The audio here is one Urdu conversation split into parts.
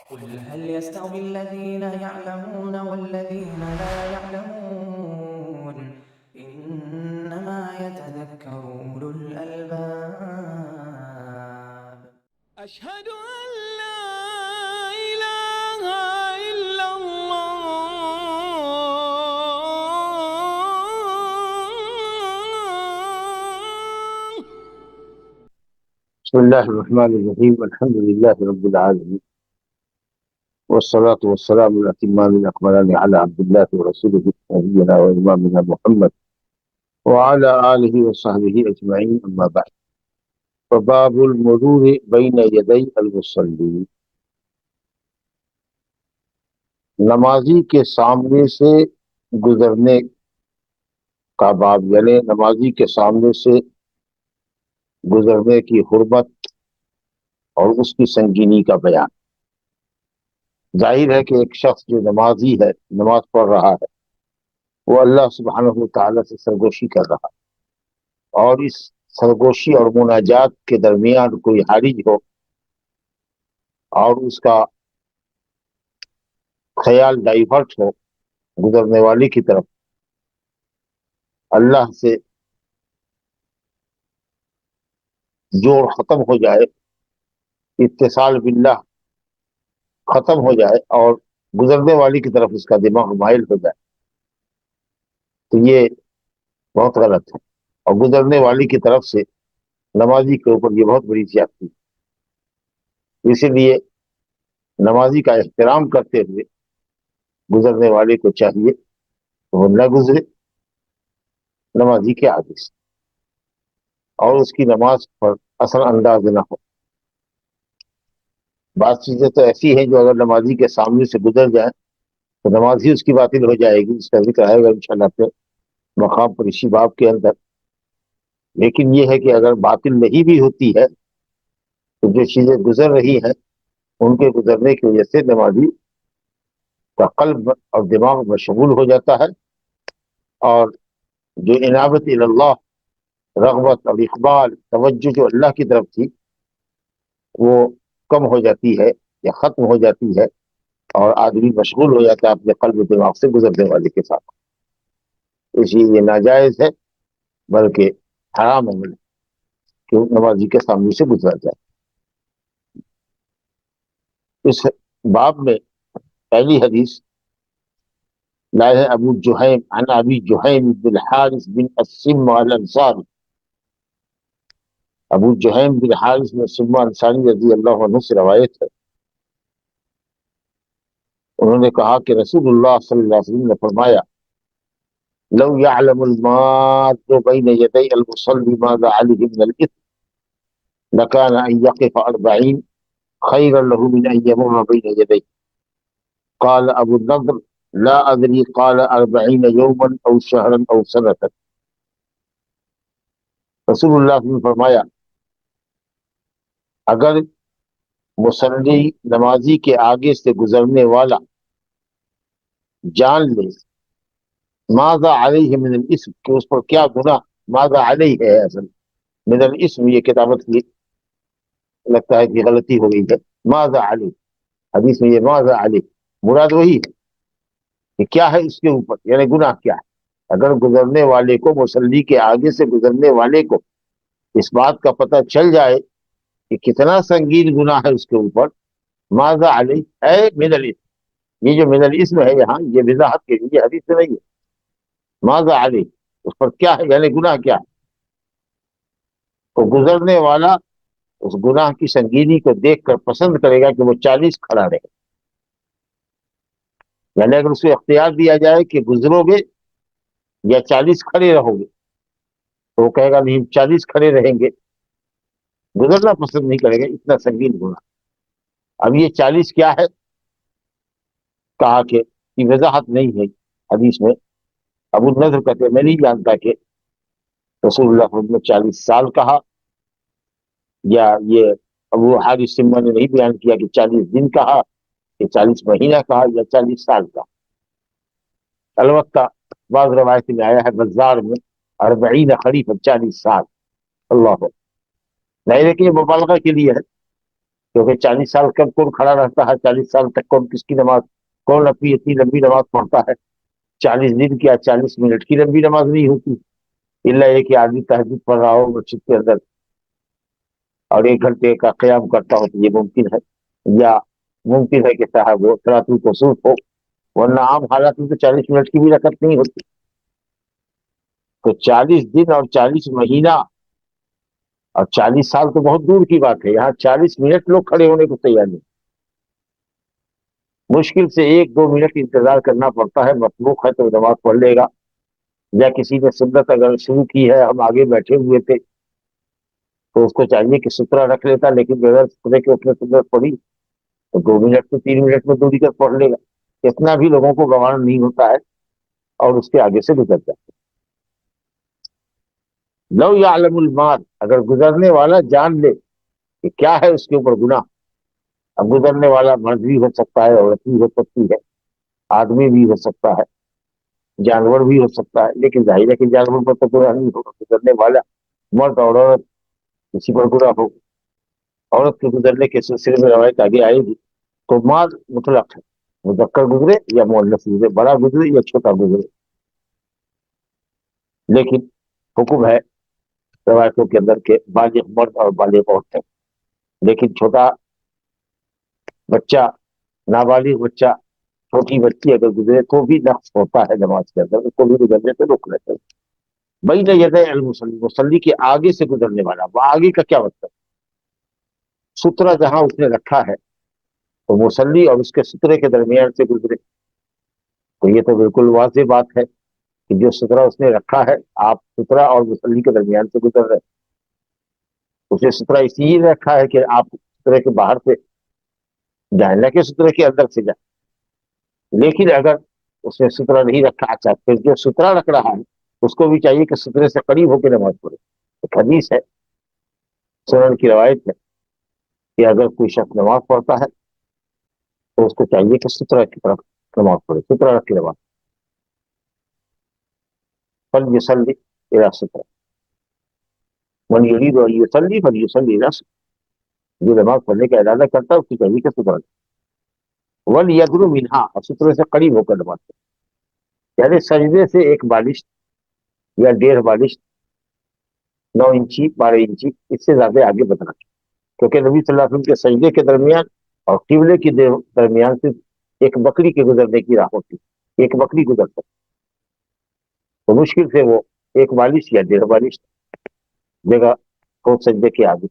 قل هل يستوي الذين يعلمون والذين لا يعلمون إنما يتذكر أولو الألباب. أشهد أن لا إله إلا الله. بسم الله الرحمن الرحيم. الحمد لله رب العالمين، والصلاة والسلام الأتمان الأكملان على عبد الله ورسوله نبينا وإمامنا محمد وعلى آله وصحبه أجمعين، أما بعد. فباب المرور بين يدي المصلي، نمازی کے سامنے سے گزرنے کا باب، یعنی نمازی کے سامنے سے گزرنے کی حرمت اور اس کی سنگینی کا بیان۔ ظاہر ہے کہ ایک شخص جو نمازی ہے، نماز پڑھ رہا ہے، وہ اللہ سبحانہ و تعالیٰ سے سرگوشی کر رہا ہے، اور اس سرگوشی اور مناجات کے درمیان کوئی حارج ہو اور اس کا خیال ڈائیورٹ ہو گزرنے والی کی طرف، اللہ سے جوڑ ختم ہو جائے، اتصال باللہ ختم ہو جائے اور گزرنے والی کی طرف اس کا دماغ مائل ہو جائے، تو یہ بہت غلط ہے، اور گزرنے والی کی طرف سے نمازی کے اوپر یہ بہت بڑی زیادتی ہے۔ اسی لیے نمازی کا احترام کرتے ہوئے گزرنے والے کو چاہیے کہ وہ نہ گزرے نمازی کے آگے سے، اور اس کی نماز پر اثر انداز نہ ہو۔ بعض چیزیں تو ایسی ہیں جو اگر نمازی کے سامنے سے گزر جائیں تو نماز ہی اس کی باطل ہو جائے گی، اس کا ذکر آئے گا انشاءاللہ اپنے مقام پر اسی باب کے اندر۔ لیکن یہ ہے کہ اگر باطل نہیں بھی ہوتی ہے تو جو چیزیں گزر رہی ہیں ان کے گزرنے کی وجہ سے نمازی کا قلب اور دماغ مشغول ہو جاتا ہے، اور جو انابت اللہ، رغبت اور اقبال، توجہ جو اللہ کی طرف تھی وہ کم ہو جاتی ہے یا ختم ہو جاتی ہے، اور آدمی مشغول ہو جاتا ہے اپنے قلب و دماغ سے گزرنے والے کے ساتھ۔ اس لیے یہ ناجائز ہے، بلکہ حرام عمل ہے کہ نمازی کے سامنے سے گزرا جائے۔ اس باب میں پہلی حدیث لائے ہیں ابو جہیم عن ابی جہیم بن الحارث بن السم الانصاری، ابو جہیم بن حارث بن السم الانصاری رضی اللہ عنہ سے روایت ہے، انہوں نے کہا کہ رسول اللہ صلی اللہ علیہ وسلم نے فرمایا، لو يعلم المار بين يدي المصلي ماذا عليه من الإثم لكان أن يقف 40 خيرا له من أن يمر بين يديه۔ قال أبو النضر لا أدري، قال 40 يوما أو شهرا أو سنة۔ رسول اللہ نے فرمایا، اگر مصلی نمازی کے آگے سے گزرنے والا جان لے ماذا علیہ من الاسم، کہ اس پر کیا گناہ، ماذا علیہ ہے اصل، من الاسم یہ کتابت کی لگتا ہے کہ غلطی ہو گئی ہے، ماذا علیہ، حدیث میں یہ ماذا علیہ مراد وہی ہے کہ کیا ہے اس کے اوپر، یعنی گناہ کیا ہے۔ اگر گزرنے والے کو، مصلی کے آگے سے گزرنے والے کو اس بات کا پتہ چل جائے کہ کتنا سنگین گناہ ہے اس کے اوپر، ماذا علیہ اے من الاسم، یہ جو من الاسم ہے یہاں یہ وضاحت کے لیے حدیث سے نہیں ہے، ماذا علیہ اس پر کیا ہے، یعنی گناہ کیا ہے۔ تو گزرنے والا اس گناہ کی سنگینی کو دیکھ کر پسند کرے گا کہ وہ 40 کھڑا رہے، یعنی اگر اس کو اختیار دیا جائے کہ گزرو گے یا 40 کھڑے رہو گے تو وہ کہے گا نہیں 40 کھڑے رہیں گے، گزرنا پسند نہیں کرے گا، اتنا سنگین گناہ۔ اب یہ 40 کیا ہے، کہا کہ یہ وضاحت نہیں ہے حدیث میں۔ ابو نضر کہتے میں نہیں جانتا کہ رسول اللہ صلی اللہ علیہ وسلم نے 40 سال کہا، یا یہ ابو حارث سمہ نے نہیں بیان کیا کہ 40 دن کہا، کہ 40 مہینہ کہا، یا 40 سال کہا۔ البتہ بعض روایت میں آیا ہے بزار میں 40 خریف 40 سال، اللہ نہیں، لیکن یہ مبالغہ کے لیے ہے، کیونکہ 40 سال کب کون کھڑا رہتا ہے، 40 سال تک کون کس کی نماز، کون اپنی اتنی لمبی نماز پڑھتا ہے؟ 40 دن کیا 40 منٹ کی لمبی نماز نہیں ہوتی، الا یہ کہ آدمی تہجد پڑھ رہا ہو مسجد کے اندر اور 1 گھنٹے کا قیام کرتا ہو تو یہ ممکن ہے، یا ممکن ہے کہ صاحب وہ صلاۃ الکسوف ہو، ورنہ عام حالات میں تو 40 منٹ کی بھی رکعت نہیں ہوتی۔ تو 40 دن اور 40 مہینہ اور 40 سال تو بہت دور کی بات ہے، یہاں 40 منٹ لوگ کھڑے ہونے کو تیار نہیں، مشکل سے 1-2 منٹ انتظار کرنا پڑتا ہے، مطلوب ہے تو نماز پڑھ لے گا، یا کسی نے سنت اگر شروع کی ہے، ہم آگے بیٹھے ہوئے تھے تو اس کو چاہیے کہ سترہ رکھ لیتا، لیکن بغیر سترے کے اس نے سنت پڑھی تو 2 منٹ سے 3 منٹ میں دوری کر پڑھ لے گا، اتنا بھی لوگوں کو گوان نہیں ہوتا ہے اور اس کے آگے سے گزر جاتا ہے۔ لو یعلم المار، اگر گزرنے والا جان لے کہ کیا ہے اس کے اوپر گناہ، اب گزرنے والا مرد بھی ہو سکتا ہے، عورت بھی ہو سکتی ہے، آدمی بھی ہو سکتا ہے، جانور بھی ہو سکتا ہے، لیکن ظاہر ہے کہ جانور پر تو گناہ نہیں ہوگا، گزرنے والا مرد اور عورت کسی پر گناہ ہوگا۔ عورت کے گزرنے کے سلسلے میں روایت آگے آئے گی، تو مال مطلق ہے، مذکر گزرے یا مؤنث گزرے، بڑا گزرے یا چھوٹا گزرے، لیکن حکم ہے روایتوں کے اندر کے بالغ مرد اور بالغ عورتیں، لیکن چھوٹا بچہ، نابالغ بچہ، چھوٹی بچی اگر گزرے تو بھی نقص ہوتا ہے نماز کے اندر، اس کو بھی گزرنے سے روک لیتے ہیں۔ بین یدی المصلی، مصلی کے آگے سے گزرنے والا، وہ آگے کا کیا مطلب؟ سترہ جہاں اس نے رکھا ہے تو مصلی اور اس کے سترے کے درمیان سے گزرے، تو یہ تو بالکل واضح بات ہے کہ جو سترہ اس نے رکھا ہے، آپ سترہ اور مصلی کے درمیان سے گزر رہے، اس نے سترہ اس لیے رکھا ہے کہ آپ سترے کے باہر سے جائیں، نہ کہ سترے کے اندر سے جائیں۔ لیکن اگر اس نے سترہ نہیں رکھا، اچھا پھر جو سترہ رکھ رہا ہے اس کو بھی چاہیے کہ سترے سے قریب ہو کے نماز پڑھے۔ ایک حدیث ہے، سنن کی روایت ہے کہ اگر کوئی شخص نماز پڑھتا ہے تو اس کو چاہیے کہ سترہ کی طرف نماز پڑھے، سترہ رکھ کے نماز، فلیصلی الی سترہ، من یرید ان یصلی فلیصلی الی سترہ، جو نماز پڑھنے کا ارادہ کرتا ہے اس کو چاہیے کہ سترہ، ولیدنو منہا، اور سترے سے قریب ہو کر نماز پڑھے، یعنی سجدے سے 1 بالشت یا 1.5 بالشت، 9 انچی 12 انچی، اس سے زیادہ آگے بدنا، کیونکہ نبی صلی اللہ علیہ وسلم کے سجدے کے درمیان اور قبلے کے درمیان سے ایک بکری کے گزرنے کی راہ ہوتی، ایک بکری گزر سکتی، تو مشکل سے وہ 1 بالش یا 1.5 بالش جگہ ہو سجدے کے آگے۔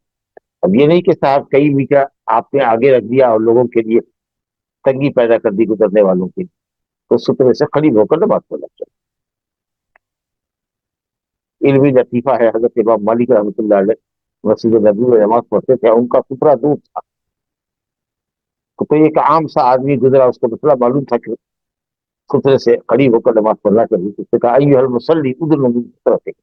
اب یہ نہیں کہ صاحب کئی میٹر آپ نے آگے رکھ دیا اور لوگوں کے لیے تنگی پیدا کر دی، گزرنے والوں کی، تو سترے سے قریب ہو کر نماز پڑھنا چاہیے۔ علمی لطیفہ ہے، حضرت امام مالک رحمۃ اللہ علیہ مسجد نبوی میں نماز پڑھتے تھے، ان کا سترہ دور تھا، تو کوئی ایک عام سا آدمی گزرا، اس کو مسئلہ معلوم تھا کہ سترے سے قریب ہو کر نماز پڑھنا چاہیے، اس نے کہا ایھا المصلی ادنو من سترتک،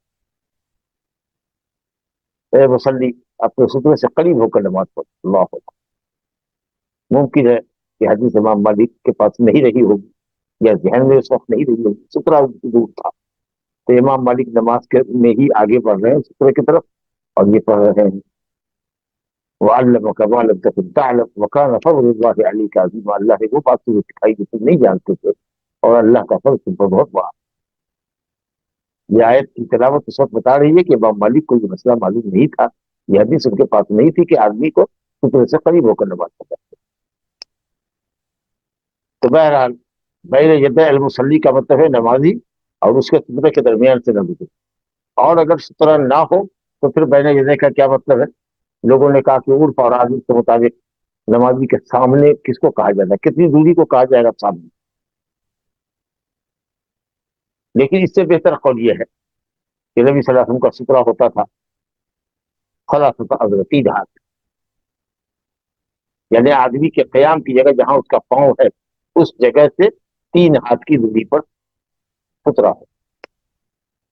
اے مصلی اپنے سترے سے قریب ہو کر نماز پڑھ۔ اللہ اکبر۔ ممکن ہے کہ حدیث امام مالک کے پاس نہیں رہی ہوگی یا ذہن میں اس وقت نہیں رہی ہوگی، سترہ ان سے دور تھا، تو امام مالک نماز کے میں ہی آگے بڑھ رہے ہیں سترے کی طرف، اور یہ پڑھ رہے ہیں وَعَلَّمَكَ مَا لَمْ تَكُنْ تَعْلَمُ وَكَانَ فَضْلُ اللَّهِ عَلَيْكَ عَظِيمًا، اللہ نے وہ بات تجھے سکھائی جو تم نہیں جانتے تھے، اور اللہ کا فضل تم پر بہت بڑا۔ یہ آیت کی تلاوت اس وقت بتا رہی ہے کہ امام مالک کو یہ مسئلہ معلوم نہیں تھا، یہ حدیث ان کے پاس نہیں تھی کہ آدمی کو سترے سے قریب ہو کر نماز پڑھنا ہے۔ تو بہرحال بین یدی المصلی کا مطلب ہے نمازی اور اس کے سترے کے درمیان سے نہ گزرے، اور اگر سترہ نہ ہو تو پھر بین یدی کا کیا مطلب ہے؟ لوگوں نے کہا کہ عرف اور عادت کے مطابق نمازی کے سامنے کس کو کہا جاتا ہے، کتنی دوری کو کہا جائے گا سامنے، لیکن اس سے بہتر قول یہ ہے کہ نبی صلی اللہ علیہ وسلم کا سترہ ہوتا تھا خلاصۃ اذر، 3 ہاتھ، یعنی آدمی کے قیام کی جگہ جہاں اس کا پاؤں ہے اس جگہ سے 3 ہاتھ کی دوری پر سترہ ہو۔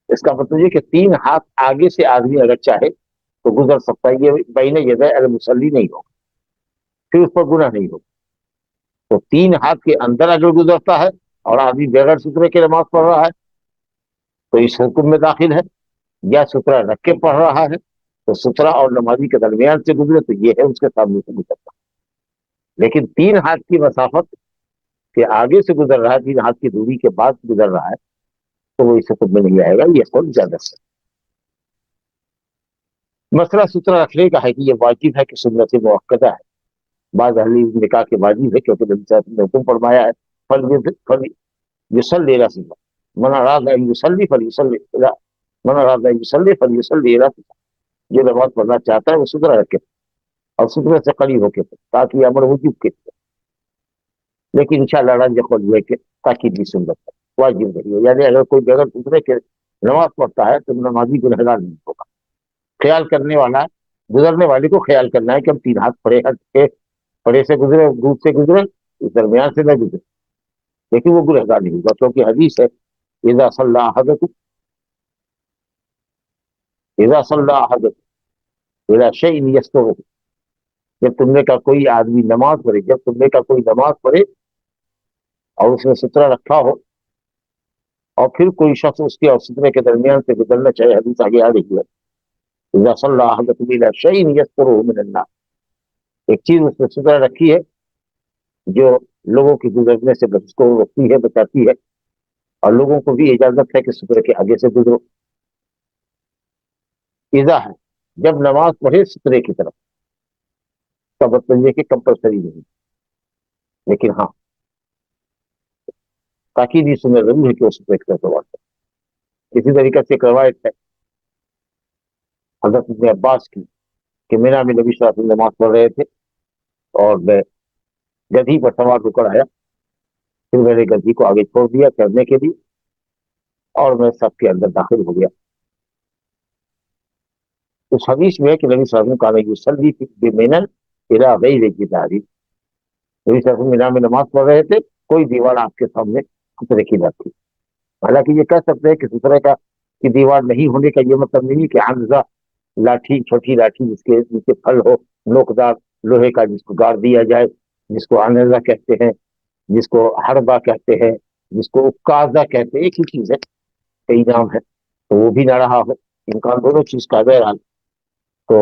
اس کا مطلب یہ کہ 3 ہاتھ آگے سے آدمی اگر چاہے تو گزر سکتا ہے، یہ بین یدی المصلی نہیں ہوگا، پھر اس پر گناہ نہیں ہوگا۔ تو 3 ہاتھ کے اندر اگر گزرتا ہے اور آدمی بغیر سترے کے نماز پڑھ رہا ہے تو اس حکم میں داخل ہے، یا سترہ رکھ کے پڑھ رہا ہے تو سترہ اور نمازی کے درمیان سے گزرے تو یہ ہے اس کے سامنے سے گزرتا۔ لیکن 3 ہاتھ کی مسافت کے آگے سے گزر رہا ہے، 3 ہاتھ کی دوری کے بعد گزر رہا ہے، تو وہ اس حکم میں نہیں آئے گا. یہ قول زیادہ سے. مسئلہ سترہ رکھنے کا ہے کہ یہ واجب ہے کہ سنت مؤکدہ ہے. بعض اہل علم نے کہا کہ واجب ہے کیونکہ نبی صلی اللہ علیہ وسلم نے حکم فرمایا ہے فلیصلی الی سترہ، من اراد ان یصلی فلیصلی الی، من اراد ان یصلی فلیصلی الی سترہ. جو نماز پڑھنا چاہتا ہے وہ سترہ رکھے اور سترہ سے قریب ہو کے تاکہ یہ امر وجوب کے. لیکن انشاءاللہ راجح قول یہ ہے کہ تاکید بھی سنت ہے، واجب نہیں ہے. یعنی اگر کوئی بغیر سترے کے نماز پڑھتا ہے تو نمازی گنہگار نہیں ہوگا. خیال کرنے والا، گزرنے والے کو خیال کرنا ہے کہ ہم 3 ہاتھ پڑے ہٹ کے پڑے سے گزرے، دودھ سے گزرے، اس درمیان سے نہ گزرے، لیکن وہ گنہگار نہیں ہوگا. کیونکہ حدیث ہے اذا صلی احدکم اذا صلی احدکم الی شیء یسترہ، جب تم نے کا کوئی آدمی نماز پڑھے، جب تم نے کا کوئی نماز پڑھے اور اس نے سترہ رکھا ہو اور پھر کوئی شخص اس کے اور سترے کے درمیان سے گزرنا چاہے، حدیث آگے آ رہی ہے اذا صلی احدکم الی شیء یسترہ من الناس، ایک چیز اس نے سترہ رکھی ہے جو لوگوں کے گزرنے سے اس کو روکتی ہے، بچاتی ہے، اور لوگوں کو بھی اجازت ہے کہ سترے کے آگے سے گزرو. اذا ہے جب نماز پڑھے سترے کی طرف، کا مطلب یہ کہ کمپلسری نہیں، لیکن ہاں تاکید یہ سننا ضرور ہے کہ وہ سترے کی طرف نماز پڑھے. اسی طریقے سے ایک روایت ہے حضرت ابن عباس کی کہ مینا میں نبی صلی اللہ علیہ وسلم نماز پڑھ رہے تھے اور میں گدھی پر سوار ہو کر آیا، پھر میں نے گدھی کو آگے چھوڑ دیا چڑھنے کے لیے اور میں سب کے اندر داخل ہو گیا. اس حدیث میں ہے کہ نبی صلی اللہ علیہ وسلم کان یصلی بمنن الی غیر جدار، نبی صلی اللہ علیہ وسلم مینا میں نماز پڑھ رہے تھے، کوئی دیوار آپ کے سامنے سترے کی نہ تھی. حالانکہ یہ کہہ سکتے ہیں کہ سترے کا کی دیوار نہیں ہونے کا یہ مطلب نہیں کہ حمزہ لاٹھی، چھوٹی لاٹھی جس کے نیچے پھل ہو، نوکدار لوہے کا، جس کو گاڑ دیا جائے، جس کو انیزہ کہتے ہیں، جس کو حربہ کہتے ہیں، جس کو کازہ کہتے ہیں، ایک ہی چیز ہے، کئی نام ہے، تو وہ بھی نہ رہا ہو. امکان دونوں چیز کا بہرحال. تو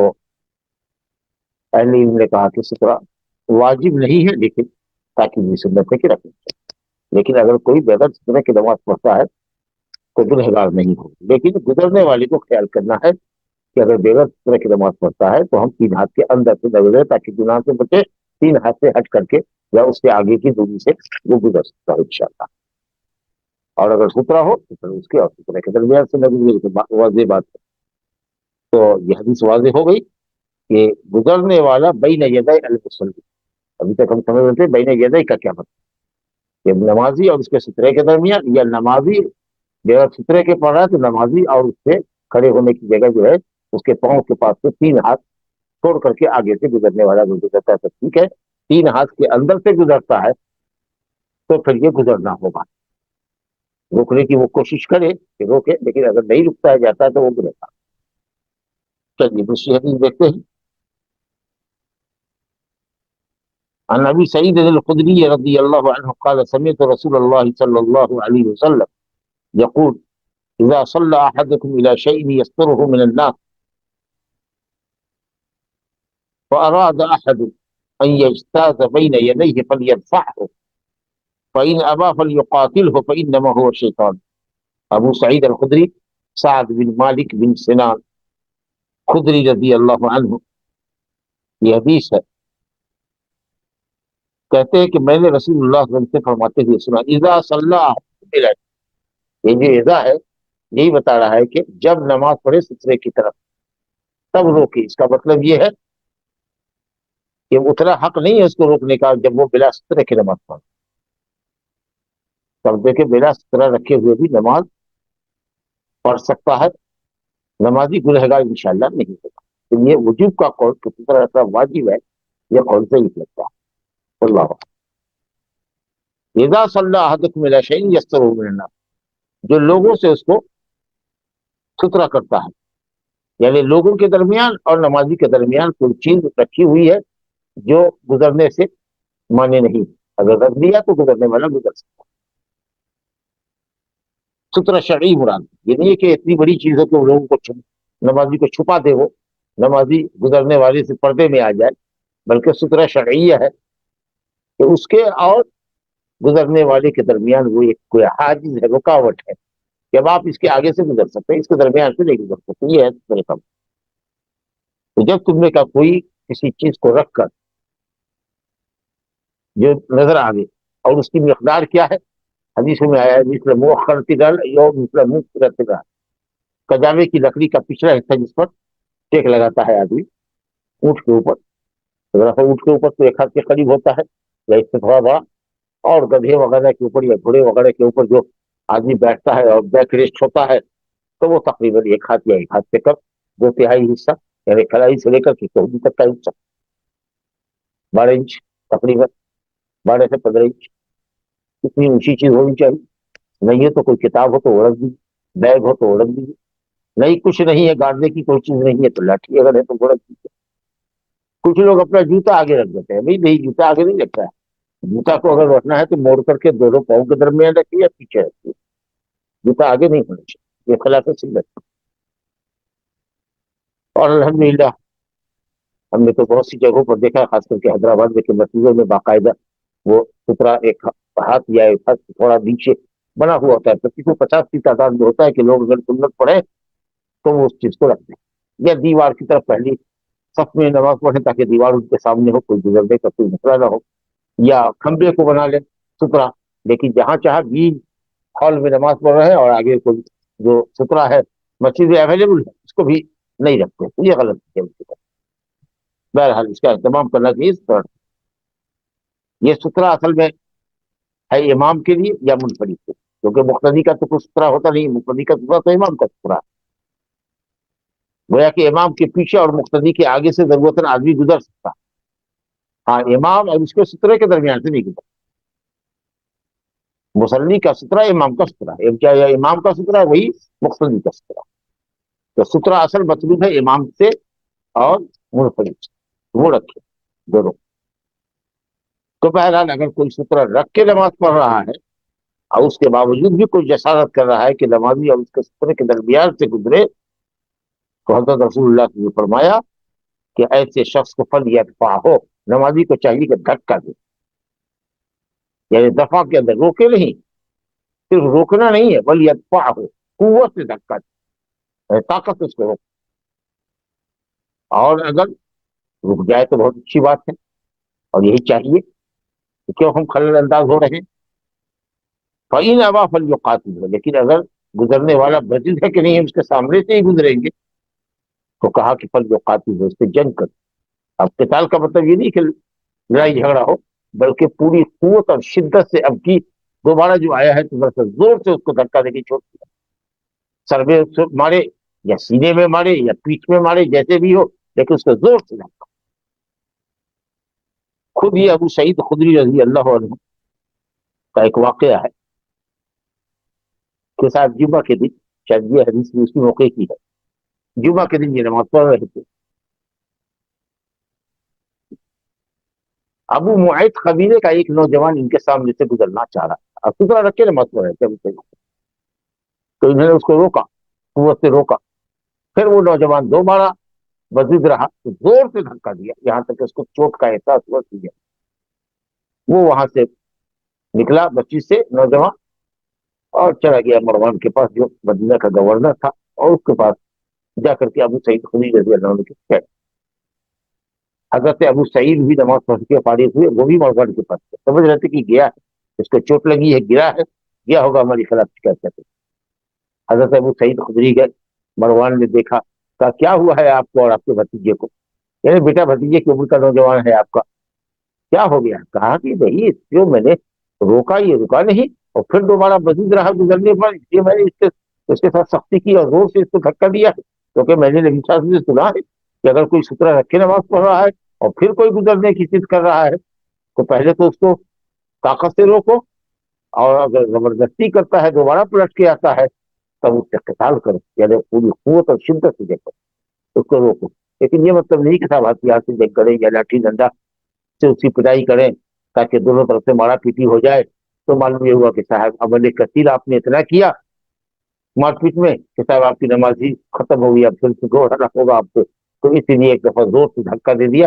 اہل علم نے کہا کہ سترہ واجب نہیں ہے، لیکن تاکہ یہ سنت ہے کہ رکھنا چاہیے. لیکن اگر کوئی بغیر سترے کی نماز پڑھتا ہے تو گنہگار نہیں ہو. لیکن گزرنے والے کو خیال کرنا ہے کہ اگر بغیر سترے کی نماز پڑھتا ہے تو ہم 3 ہاتھ کے اندر سے نہ گزرے تاکہ گناہ سے بچے، 3 ہاتھ سے ہٹ کر کے یا اس کے آگے کی دوری سے وہ گزر سکتا ہے انشاءاللہ. اور اگر سترہ ہو تو پھر اس کے اور سترے کے درمیان سے نہ گزرے تو واضح بات ہے. تو یہ حدیث واضح ہو گئی کہ گزرنے والا بین یدی المصلی. ابھی تک ہم سمجھ رہے تھے بین یدی کا کیا مطلب، کہ نمازی اور اس کے سترے کے درمیان، یا نمازی بغیر سترے کے پڑھ رہا ہے تو نمازی اور اس سے کھڑے ہونے کی جگہ جو ہے اس کے پاؤں کے پاس سے 3 ہاتھ چھوڑ کر کے آگے سے گزرنے والا جو گزرتا ہے تو ٹھیک ہے. 3 ہاتھ کے اندر سے گزرتا ہے تو پھر یہ گزرنا ہوگا. روکنے کی وہ کوشش کرے کہ روکے، لیکن اگر نہیں رکتا ہے جاتا ہے تو وہ گزرتا. چلیے دوسری حدیث دیکھتے ہیں. عن ابي سعيد الخدري رضي الله عنه قال سمعت رسول الله صلى الله عليه وسلم يقول اذا صلى احدكم الى شيء يستره من الناس فاراد احد ان يجتاز بين يديه فليدفعه فان ابى فليقاتله فانما هو الشيطان. ابو سعید الخدری سعد بن مالک بن سنان خدری رضی اللہ عنہ، یہ حدیث ہے، کہتے ہیں کہ میں نے رسول اللہ صلی اللہ علیہ وسلم سے فرماتے ہوئے سنا اذا صلی، یہ جو اذا ہے یہی بتا رہا ہے کہ جب نماز پڑھے سترے کی طرف تب روکے. اس کا مطلب یہ ہے کہ اتنا حق نہیں ہے اس کو روکنے کا جب وہ بلا سترے کی نماز پڑھے. تب دیکھے بلا سترہ رکھے ہوئے بھی نماز پڑھ سکتا ہے، نمازی گنہگار انشاءاللہ نہیں ہوگا. تو یہ وجوب کا قول کہ سترہ رکھنا واجب ہے، یہ قول سے ہی لگتا ہے. اللہ اذا صلی احدکم الی شیء یسترہ من الناس، جو لوگوں سے اس کو سترہ کرتا ہے، یعنی لوگوں کے درمیان اور نمازی کے درمیان کوئی چیز رکھی ہوئی ہے جو گزرنے سے مانے نہیں، اگر رکھ دیا تو گزرنے والا گزر سکتا. سترہ شرعی مراد یہ نہیں ہے کہ اتنی بڑی چیز ہے کہ وہ لوگوں کو نمازی کو چھپا دے، وہ نمازی گزرنے والے سے پردے میں آ جائے، بلکہ سترہ شرعیہ ہے کہ اس کے اور گزرنے والے کے درمیان وہ ایک کوئی حاجز ہے، رکاوٹ ہے کہ اب آپ اس کے آگے سے گزر سکتے ہیں، اس کے درمیان سے نہیں گزر سکتے، یہ ہے طریقہ۔ تو جب تم نے کہا کوئی کسی چیز کو رکھ کر جو نظر آ گئی اور اس کی مقدار کیا ہے، حدیث میں آیا ہے مثل مؤخر تگل یا مثل مؤخر تگل، کجاوے کی لکڑی کا پچھلا حصہ جس پر ٹیک لگاتا ہے آدمی اونٹ کے اوپر، اونٹ کے اوپر تو ایک ہاتھ کے قریب ہوتا ہے یا اس سے تھوڑا بڑا، اور گدھے وغیرہ کے اوپر یا گھوڑے وغیرہ کے اوپر جو آدمی بیٹھتا ہے اور بیک ریسٹ ہوتا ہے تو وہ تقریباً ایک ہاتھ یا ایک ہاتھ سے کم، 2/3 حصہ، یعنی کلائی سے لے کر کے چوٹی تک کا حصہ، 12 انچ تقریباً، 12 سے 15 انچ، اتنی اونچی چیز ہونی چاہیے۔ نہیں ہے تو کوئی کتاب ہو تو وہ رکھ دیجیے، بیگ ہو تو وہ رکھ دیجیے، نہیں کچھ نہیں ہے گاڑنے کی کوئی چیز نہیں ہے تو لاٹھی اگر ہے تو وہ رکھ دیجیے۔ کچھ لوگ اپنا جوتا آگے رکھ دیتے ہیں، بھائی نہیں جوتا آگے نہیں رکھتا ہے، جوتا کو اگر رکھنا ہے تو موڑ کر کے دونوں پاؤں کے درمیان رکھیے یا پیچھے رکھیے، جوتا آگے نہیں ہونا چاہیے، یہ خلاف سنت۔ اور الحمدللہ ہم نے تو بہت سی جگہوں پر دیکھا، خاص کر کے حیدرآباد میں کہ مسجدوں میں باقاعدہ وہ سترا ایک ہاتھ یا ایک ہاتھ تھوڑا نیچے بنا ہوا ہوتا ہے، 25 سے 50 کی تعداد میں ہوتا ہے کہ لوگ اگر سنت پڑھے تو وہ اس چیز کو رکھ دیں، یا دیوار کی طرف پہلی صف میں نماز پڑھیں تاکہ دیوار ان کے سامنے ہو، کوئی گزرنے کا کوئی مسئلہ نہ ہو، یا کھمبے کو بنا لیں سترا، لیکن جہاں چاہا بیچ ہال میں نماز پڑھ رہے ہیں اور آگے کوئی جو سترا ہے مسجد اویلیبل ہے اس کو بھی نہیں رکھتے، یہ غلط ہے۔ بہرحال اس کا اہتمام کرنا چاہیے اس طرح۔ یہ سترا اصل میں ہے امام کے لیے یا منفرد کے، کیونکہ مقتدی کا تو کوئی سترا ہوتا نہیں، مقتدی کا سترا تو امام کا سترا ہے، گویا کہ امام کے پیچھے اور مقتدی کے آگے سے ضرورت آدمی گزر سکتا، ہاں امام اور اس کے سترے کے درمیان سے نہیں گزر۔ مصلی کا سترا امام کا سترا، کیا امام کا سترا وہی مقتدی کا سترا، تو سترا اصل مطلوب ہے امام سے اور منفرد سے، وہ رکھے دونوں۔ تو بہرحال اگر کوئی سترا رکھ کے نماز پڑھ رہا ہے اور اس کے باوجود بھی کوئی جسارت کر رہا ہے کہ نمازی اور اس کے سترے کے درمیان سے گزرے، تو حضرت رسول اللہ نے فرمایا کہ ایسے شخص کو فلیدفع ہو، نمازی کو چاہیے کہ دھکا دے، یعنی دفعہ کے اندر روکے نہیں، صرف روکنا نہیں ہے، فلیدفع ہو، قوت سے دھکا دے، طاقت اس کو روک، اور اگر رک جائے تو بہت اچھی بات ہے اور یہی چاہیے، کیوں ہم خلل انداز ہو رہے ہیں۔ فَإِنْ أَبَىٰ فَلْيُقَاتِلْ، لیکن اگر گزرنے والا بجد ہے کہ نہیں اس کے سامنے سے ہی گزریں گے تو کہا کہ فَلْيُقَاتِلْ، اس سے جنگ کر۔ اب قتال کا مطلب یہ نہیں کہ لڑائی جھگڑا ہو، بلکہ پوری قوت اور شدت سے، اب کی دوبارہ جو آیا ہے تو بس زور سے اس کو دھکا دے کے چھوڑ دیا، سر میں مارے یا سینے میں مارے یا پیٹھ میں مارے، جیسے بھی ہو لیکن اس کو زور سے دھکا۔ خود یہ ابو سعید خدری رضی اللہ عنہ کا ایک واقعہ ہے کہ صاحب جمعہ کے دن، شاید یہ حدیث بھی اسی موقع کی ہے، جمعہ کے دن یہ نماز پڑھ رہے تھے، ابو معیط قبیلے کا ایک نوجوان ان کے سامنے سے گزرنا چاہ رہا تھا، اب سترا رکھ کے نماز پڑھ رہے تھے، تو انہوں نے اس کو روکا، قوت سے روکا، پھر وہ نوجوان دوبارہ مزید رہا، زور سے دھکا دیا یہاں تک کہ اس کو چوٹ کا احساس ہوا، وہ وہاں سے نکلا مسجد سے نوجوان اور چلا گیا مروان کے پاس جو مدینہ کا گورنر تھا، اور اس کے پاس جا کر کے ابو سعید خدری رضی اللہ عنہ کے کہہ، حضرت ابو سعید بھی نماز پڑھ کے فارغ ہوئے، وہ بھی مروان کے پاس تھے، سمجھ رہے تھے کہ گیا ہے، اس کو چوٹ لگی ہے، گرا ہے، گیا ہوگا ہماری خلاف شکایت کرتے۔ حضرت ابو سعید خدری گئے، مروان نے دیکھا، کہا کیا ہوا ہے آپ کو اور آپ کے بھتیجے کو، یعنی بیٹا بھتیجے کی عمر کا نوجوان ہے آپ کا، کیا ہو گیا؟ کہا کہ نہیں، جو میں نے روکا یہ رکا نہیں، اور پھر دوبارہ مزید رہا گزرنے پر، اس لیے میں نے اس کے ساتھ سختی کی اور زور سے اس کو دھکا دیا، کیونکہ میں نے نبی صلی اللہ علیہ وسلم سے سنا ہے کہ اگر کوئی سترا رکھ کے نماز پڑھ رہا ہے اور پھر کوئی گزرنے کی ضد کر رہا ہے تو پہلے تو اس کو طاقت سے روکو، اور اگر زبردستی کرتا ہے دوبارہ پلٹ کے آتا ہے تب اس سے قتال کرو، یعنی پوری قوت اور شدت سے دیکھو اس کو روکو، لیکن یہ مطلب نہیں کہ صاحب ہتھیار سے جنگ کریں یا لاٹھی ڈنڈا سے اس کی پٹائی کریں تاکہ دونوں طرف سے مارا پیٹی ہو جائے، تو معلوم یہ ہوا کہ صاحب عمل قتیل آپ نے اتنا کیا مار پیٹ میں کہ صاحب آپ کی نماز ہی ختم ہو گئی، اب پھر سے گوڑا ہوگا آپ کو، تو اسی لیے ایک دفعہ زور سے دھکا دے دیا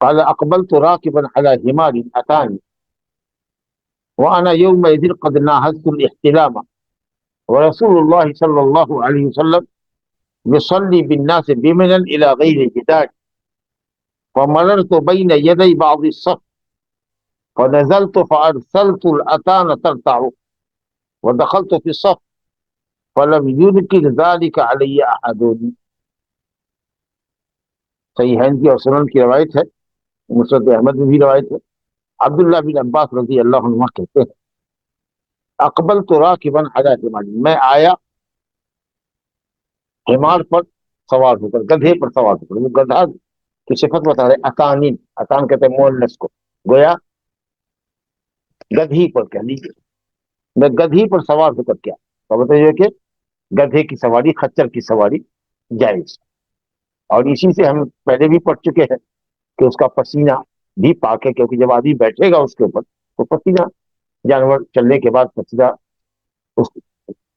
قال أقبلت راكبا على حمار أتاني وأنا يومئذ قد ناهزت الاحتلام ورسول الله صلى الله عليه وسلم يصلي بالناس بمنا إلى غير جدار فمررت بين يدي بعض الصف فنزلت فأرسلت الأتان ترتع ودخلت في الصف فلم ينكر ذلك علي أحد. صحیحین کی اور سنن کی روایت ہے، مسند احمد میں بھی روایت ہے۔ عبداللہ بن عباس رضی اللہ عنہ کہتے ہیں اقبل تو راکبن علی حمار، میں آیا حمار پر سوار ہو کر، گدھے پر سوار ہو کر۔ وہ گدھا کی صفت بتا رہے اتانین، اتان کہتے ہیں مؤنث کو، گویا گدھی پر کہہ لیجیے، میں گدھی پر سوار ہو کر کیا، تو بتائیے کہ گدھے کی سواری، خچر کی سواری جائز، اور اسی سے ہم پہلے بھی پڑھ چکے ہیں کہ اس کا پسینہ بھی پاک ہے، کیونکہ جب آدمی بیٹھے گا اس کے اوپر تو پسینہ، جانور چلنے کے بعد پسینہ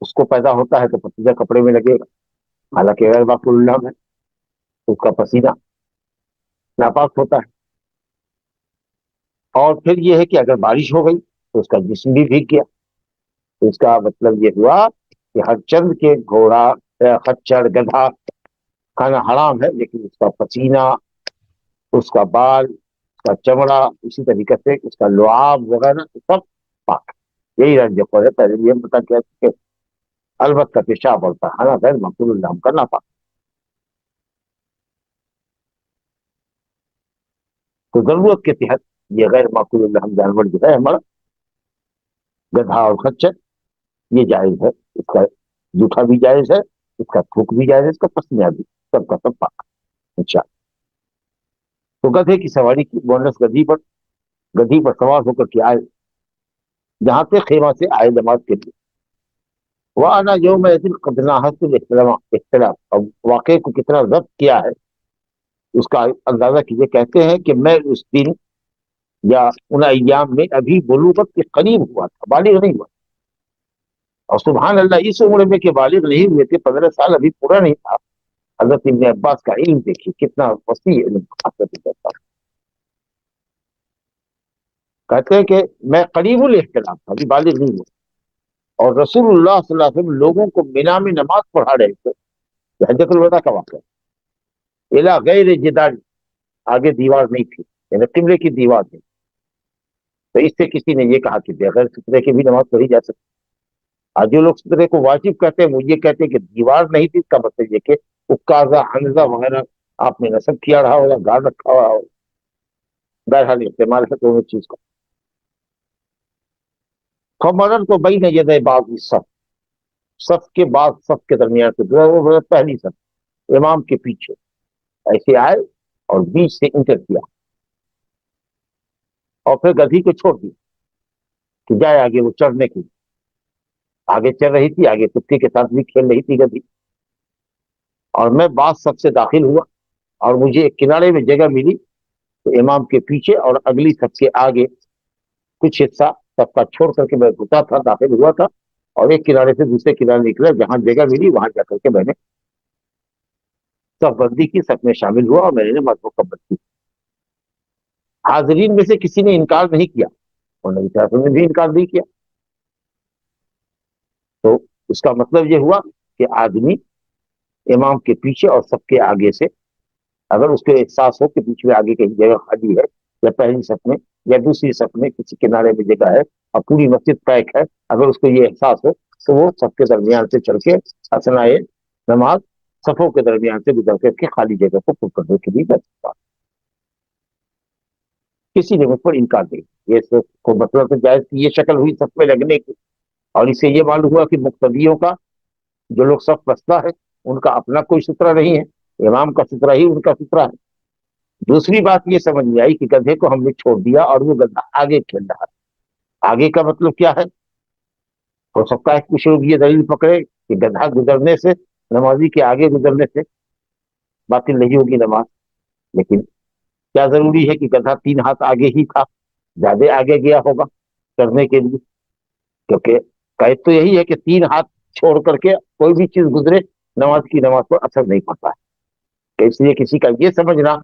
اس کو پیدا ہوتا ہے تو پسینہ کپڑے میں لگے گا، حالانکہ غیر باقی اللہ ہے اس کا پسینہ ناپاک ہوتا ہے۔ اور پھر یہ ہے کہ اگر بارش ہو گئی تو اس کا جسم بھی بھیگ گیا، تو اس کا مطلب یہ ہوا کہ ہر چند کے گھوڑا، خچر، گدھا کھانا حرام ہے، لیکن اس کا پسینہ، اس کا بال، اس کا چمڑا، اسی طریقے سے اس کا لعاب وغیرہ سب پاک۔ یہی رنج ہے، پہلے بھی ہم بتا کیا کہ البتہ پیشاب اور پخانہ غیر مقبول اللہ کرنا پاک۔ تو ضرورت کے تحت یہ غیر معقول اللہ جانور جو ہے ہمارا گدھا اور خچر، یہ جائز ہے، اس کا جوٹا بھی جائز ہے، اس کا تھوک بھی جائز ہے، اس کا پسینہ بھی، سب کا سب پاک انشاءاللہ۔ تو گدھے کی سواری کی، بونس گدھی پر سوار ہو کر کے آئے جہاں سے خیمہ سے آئے نماز کے لیے۔ وَأَنَا يَوْمَئِذٍ قَدْ نَاهَزْتُ الاحتلام، اب واقعے کو کتنا ضبط کیا ہے اس کا اندازہ کیجیے۔ کہتے ہیں کہ میں اس دن یا ان ایام میں ابھی بلوغت کے قریب ہوا تھا، بالغ نہیں ہوا، اور سبحان اللہ اس عمر میں کہ بالغ نہیں ہوئے تھے، 15 سال ابھی پورا نہیں تھا۔ حضرت ابن عباس کا علم دیکھیے کتنا وسیع علم کرتا۔ کہتے ہیں کہ میں قریب الاحتلام تھا، ابھی بالغ نہیں ہوا، اور رسول اللہ صلی اللہ علیہ وسلم لوگوں کو مینا میں نماز پڑھا رہے تھے، یہ حجۃ الوداع کا واقعہ۔ الا غیر جدار، آگے دیوار نہیں تھی، یعنی قبلے کی دیوار نہیں، تو اس سے کسی نے یہ کہا کہ بغیر سترے کے بھی نماز پڑھی جا سکتی۔ آج جو لوگ سترے کو واجب کہتے ہیں وہ یہ کہتے ہیں کہ دیوار نہیں تھی، اس کا مطلب یہ کہ اکازہ، حنزہ وغیرہ آپ نے نصب کیا رہا ہوگا، گاڑ رکھا ہوا ہوگا، بہرحال استعمال ہے دونوں چیز کا۔ فمرر تو بین یدی بعض الصف، صف کے بعد صف کے درمیان سے وہ پہلی صف امام کے پیچھے ایسے آئے اور بیچ سے انٹر کیا، اور پھر گدھی کو چھوڑ دیا کہ جائے آگے وہ چڑھنے کی، آگے چل رہی تھی، آگے کتے کے ساتھ بھی کھیل رہی تھی گدھی، اور میں بعض صف سے داخل ہوا اور مجھے ایک کنارے میں جگہ ملی، تو امام کے پیچھے اور اگلی صف کے آگے کچھ حصہ صف کا چھوڑ کر کے میں گھسا تھا، داخل ہوا تھا، اور ایک کنارے سے دوسرے کنارے نکلا، جہاں جگہ ملی وہاں جا کر کے میں نے صف بندی کی، صف میں شامل ہوا اور میں نے نماز مکمل کی۔ حاضرین میں سے کسی نے انکار نہیں کیا اور نبی صلی اللہ علیہ وسلم نے بھی انکار نہیں کیا۔ تو اس کا مطلب یہ ہوا کہ آدمی امام کے پیچھے اور سب کے آگے سے، اگر اس کو احساس ہو کہ پیچھے آگے کہیں جگہ خالی ہے یا پہلی صف میں یا دوسری صف میں کسی کنارے میں جگہ ہے اور پوری مسجد پیک ہے، اگر اس کو یہ احساس ہو تو وہ سب کے درمیان سے چل کے اثناء نماز صفوں کے درمیان سے گزر کر کے خالی جگہ کو پر کرنے کے لیے بیٹھ سکتا۔ کسی نے مجھ پر انکار نہیں، یہ کو مطلب تو جائز کی یہ شکل ہوئی صف میں لگنے کی، اور اس سے یہ معلوم ہوا کہ مقتدیوں کا جو لوگ صف بستا ہے ان کا اپنا کوئی سترہ نہیں ہے، امام کا سترہ ہی ان کا سترہ ہے۔ دوسری بات یہ سمجھ میں آئی کہ گدھے کو ہم نے چھوڑ دیا اور وہ گدھا آگے کھیل رہا ہے۔ آگے کا مطلب کیا ہے؟ ہو سکتا ہے کچھ لوگ یہ دلیل پکڑے کہ گدھا گزرنے سے، نمازی کے آگے گزرنے سے باطل نہیں ہوگی نماز، لیکن کیا ضروری ہے کہ گدھا 3 ہاتھ آگے ہی تھا؟ زیادہ آگے گیا ہوگا کرنے کے لیے، کیونکہ قید تو یہی ہے کہ 3 ہاتھ چھوڑ کر کے کوئی بھی چیز گزرے نماز کی نماز پر اثر نہیں پڑتا ہے۔ کہ اس لیے کسی کا یہ سمجھنا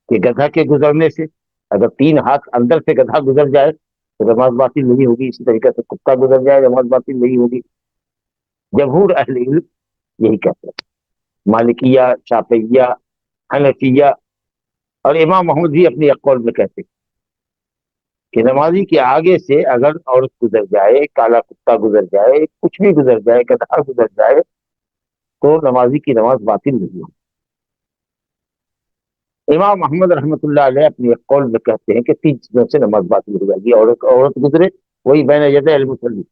کہ گدھا کے گزرنے سے، اگر 3 ہاتھ اندر سے گدھا گزر جائے تو نماز باطل نہیں ہوگی، اسی طریقے سے کتا گزر جائے نماز باطل نہیں ہوگی۔ جمہور اہل علم یہی کہتے ہیں، مالکیہ، شافعیہ، حنفیہ اور امام محمد بھی اپنی اقوال میں کہتے ہیں کہ نمازی کے آگے سے اگر عورت گزر جائے، کالا کتا گزر جائے، کچھ بھی گزر جائے، گدھا گزر جائے تو نمازی کی نماز باطل نہیں ہوگی۔ امام محمد رحمۃ اللہ علیہ اپنی قول میں کہتے ہیں کہ 3 چیزوں سے نماز باطل ہو جائے گی۔ عورت گزرے، وہی بین یدی المصلی،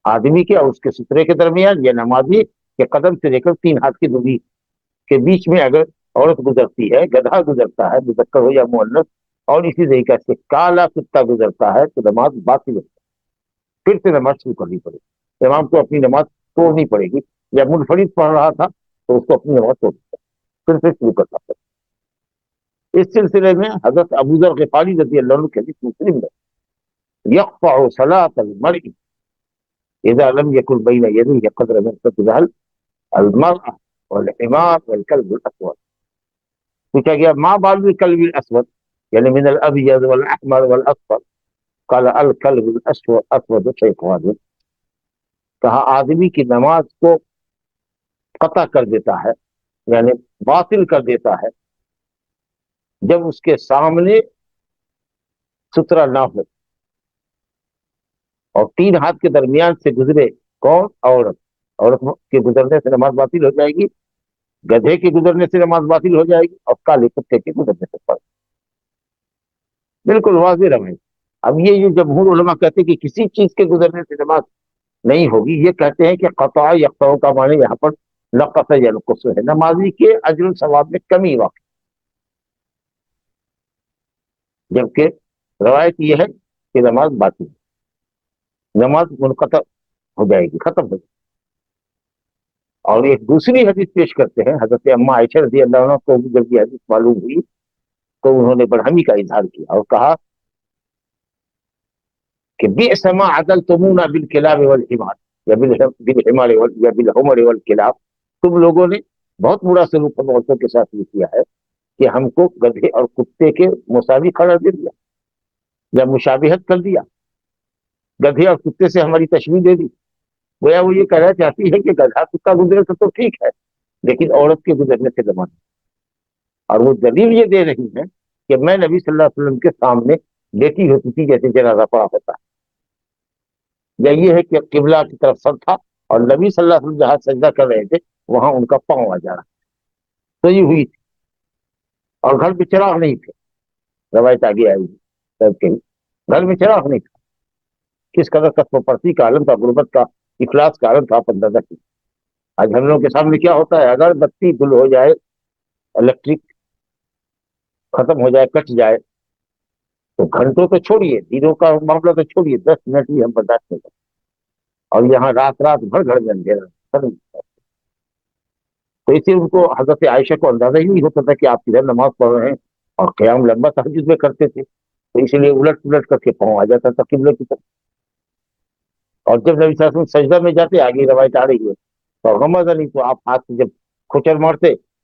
آدمی کے اور اس کے سترے کے درمیان، یا نمازی کے قدم سے لے کر 3 ہاتھ کی دوری کے بیچ میں اگر عورت گزرتی ہے، گدھا گزرتا ہے، مذکر ہو یا مؤنث، اور اسی طریقے سے کالا کتا گزرتا ہے تو نماز باطل ہے، پھر سے نماز شروع کرنی پڑے گی۔ امام کو اپنی نماز توڑنی پڑے گی، یا منفرد پڑھ رہا تھا تو اس کو اپنی نماز توڑنی پڑے گی، پھر سے شروع کرنا پڑے گا۔ اس سلسلے میں حضرت ابو ذر غفاری رضی اللہ عنہ کے حدیث مسلم میں یقطع صلاة المرء اذا لم يكن بين يديه قدر منصف ذهل المرأة والحمار والكلب الاسود۔ پوچھا گیا ما بال الكلب الاسود، یعنی من الابيض والاحمر والاصفر، قال الكلب الاسود شيطان۔ کہا آدمی کی نماز کو قطع کر دیتا ہے، یعنی باطل کر دیتا ہے، جب اس کے سامنے سترا نہ ہو اور 3 ہاتھ کے درمیان سے گزرے۔ کون؟ عورت۔ عورت کے گزرنے سے نماز باطل ہو جائے گی، گدھے کے گزرنے سے نماز باطل ہو جائے گی، اور کالے کتے کے گزرنے سے پڑ، بالکل واضح روایت۔ اب یہ جو جمہور علماء کہتے ہیں کہ کسی چیز کے گزرنے سے نماز نہیں ہوگی، یہ کہتے ہیں کہ قطع یقطع کا معنی یہاں پر نقص ینقص ہے، نمازی کے اجر و ثواب میں کمی واقع، جبکہ روایت یہ ہے کہ نماز باطل ہے، نماز منقطع ہو جائے گی، ختم ہو جائے گی۔ اور ایک دوسری حدیث پیش کرتے ہیں، حضرت اما عائشہ رضی اللہ عنہ کو جب یہ حدیث معلوم ہوئی تو انہوں نے برہمی کا اظہار کیا اور کہا کہ بئس ما عدلتمونا بالکلاب والحمار، یا بالحمار یا بالحمر والکلاب، تم لوگوں نے بہت برا سلوک ہم عورتوں کے ساتھ یہ کیا ہے کہ ہم کو گدھے اور کتے کے مساوی قرار دے دیا، یا مشابہت کر دیا، گدھے اور کتے سے ہماری تشبیہ دے دی۔ گویا وہ یہ کہنا چاہتی ہے کہ گدھا کتا گزرے تو ٹھیک ہے، لیکن عورت کے گزرنے سے گمان، اور وہ دلیل یہ دے رہی ہے کہ میں نبی صلی اللہ علیہ وسلم کے سامنے لیٹی ہوتی تھی جیسے جنازہ پڑا ہوتا ہے، یا یہ ہے کہ قبلہ کی طرف سر تھا اور نبی صلی اللہ علیہ وسلم جہاں سجدہ کر رہے تھے وہاں ان کا پاؤں آ جا رہا، تو یہ ہوئی تھی، اور گھر میں چراغ نہیں تھے، روایت آگے آئی سب کے گھر میں چراغ نہیں تھا۔ کس قدر کسب و پرستی کا عالم تھا، غربت کا، افلاس کا عالم تھا، آپ اندازہ کی۔ آج ہم لوگوں کے سامنے کیا ہوتا ہے، اگر بتی گل ہو جائے، الیکٹرک ختم ہو جائے، کٹ جائے، تو گھنٹوں تو چھوڑیے، دنوں کا معاملہ تو چھوڑیے، 10 منٹ بھی ہم برداشت نہیں کرتے، اور یہاں رات بھر گھر میں اندھیرا۔ تو اس لیے ان کو، حضرت عائشہ کو اندازہ ہی نہیں ہوتا تھا کہ آپ ادھر نماز پڑھ رہے ہیں، اور قیام لمبا تہجد میں کرتے تھے، تو اس لیے الٹ پلٹ کر کے پاؤں آ جاتا تھا قبلے کی طرف۔ اور جب نبی صلی اللہ علیہ وسلم سجدہ میں جاتے، آگے روایت آ رہی ہے، تو غمزہ نہیں، تو آپ ہاتھ سے جب کھچر مارتے